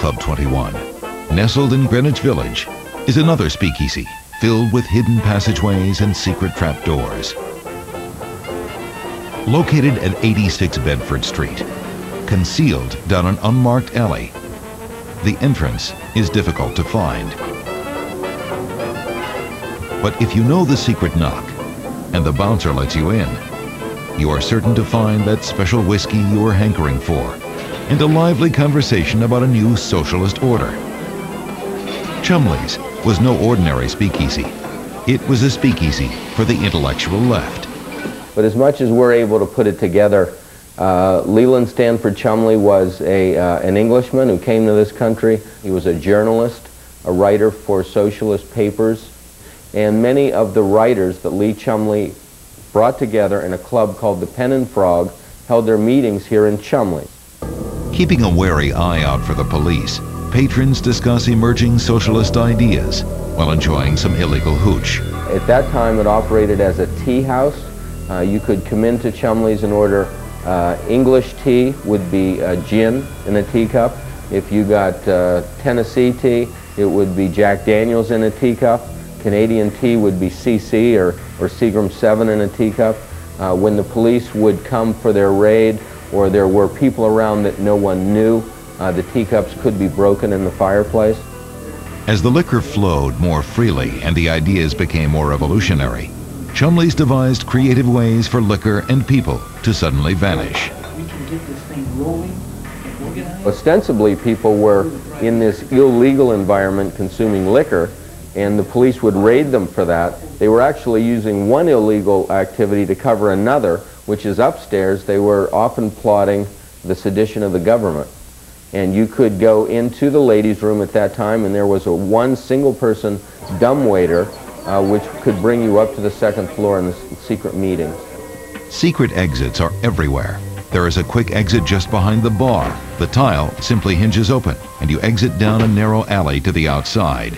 Club 21, nestled in Greenwich Village, is another speakeasy filled with hidden passageways and secret trapdoors. Located at 86 Bedford Street, concealed down an unmarked alley, the entrance is difficult to find. But if you know the secret knock and the bouncer lets you in, you are certain to find that special whiskey you are hankering for and a lively conversation about a new socialist order. Chumley's was no ordinary speakeasy. It was a speakeasy for the intellectual left. But as much as we're able to put it together, Leland Stanford Chumley was an Englishman who came to this country. He was a journalist, a writer for socialist papers, and many of the writers that Lee Chumley brought together in a club called the Pen and Frog held their meetings here in Chumley. Keeping a wary eye out for the police, patrons discuss emerging socialist ideas while enjoying some illegal hooch. At that time it operated as a tea house. You could come into Chumley's and order English tea would be gin in a teacup. If you got Tennessee tea, it would be Jack Daniels in a teacup. Canadian tea would be CC or Seagram 7 in a teacup. When the police would come for their raid or there were people around that no one knew, the teacups could be broken in the fireplace. As the liquor flowed more freely and the ideas became more revolutionary, Chumley's devised creative ways for liquor and people to suddenly vanish. We can get this thing rolling and organized. Ostensibly, people were in this illegal environment consuming liquor, and the police would raid them for that. They were actually using one illegal activity to cover another, which is upstairs. They were often plotting the sedition of the government. And you could go into the ladies' room at that time, and there was one single person dumbwaiter which could bring you up to the second floor in the secret meetings. Secret exits are everywhere. There is a quick exit just behind the bar. The tile simply hinges open, and you exit down a narrow alley to the outside.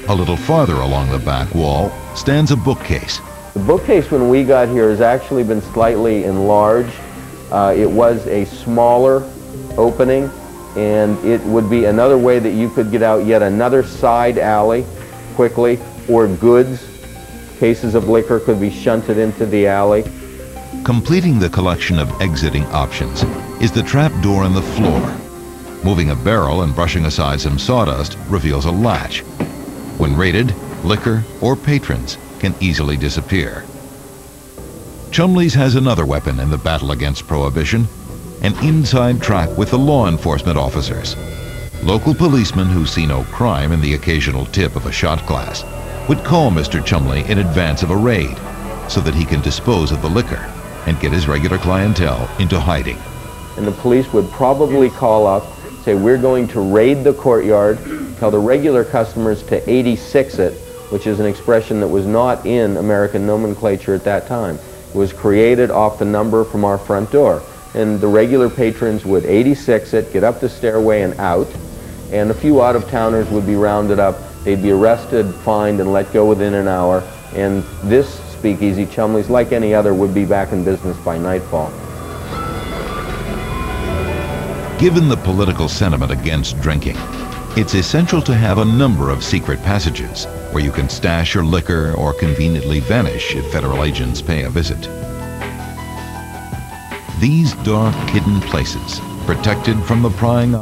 A little farther along the back wall stands a bookcase. The bookcase when we got here has actually been slightly enlarged. It was a smaller opening, and it would be another way that you could get out yet another side alley quickly, or goods, cases of liquor could be shunted into the alley. Completing the collection of exiting options is the trap door on the floor. Moving a barrel and brushing aside some sawdust reveals a latch. When raided, liquor or patrons can easily disappear. Chumley's has another weapon in the battle against prohibition, an inside track with the law enforcement officers. Local policemen who see no crime in the occasional tip of a shot glass would call Mr. Chumley in advance of a raid so that he can dispose of the liquor and get his regular clientele into hiding. And the police would probably call up, say, we're going to raid the courtyard, tell the regular customers to 86 it, which is an expression that was not in American nomenclature at that time. It was created off the number from our front door. And the regular patrons would 86 it, get up the stairway and out, and a few out-of-towners would be rounded up. They'd be arrested, fined, and let go within an hour. And this speakeasy, Chumley's, like any other, would be back in business by nightfall. Given the political sentiment against drinking, it's essential to have a number of secret passages where you can stash your liquor or conveniently vanish if federal agents pay a visit. These dark, hidden places, protected from the prying eye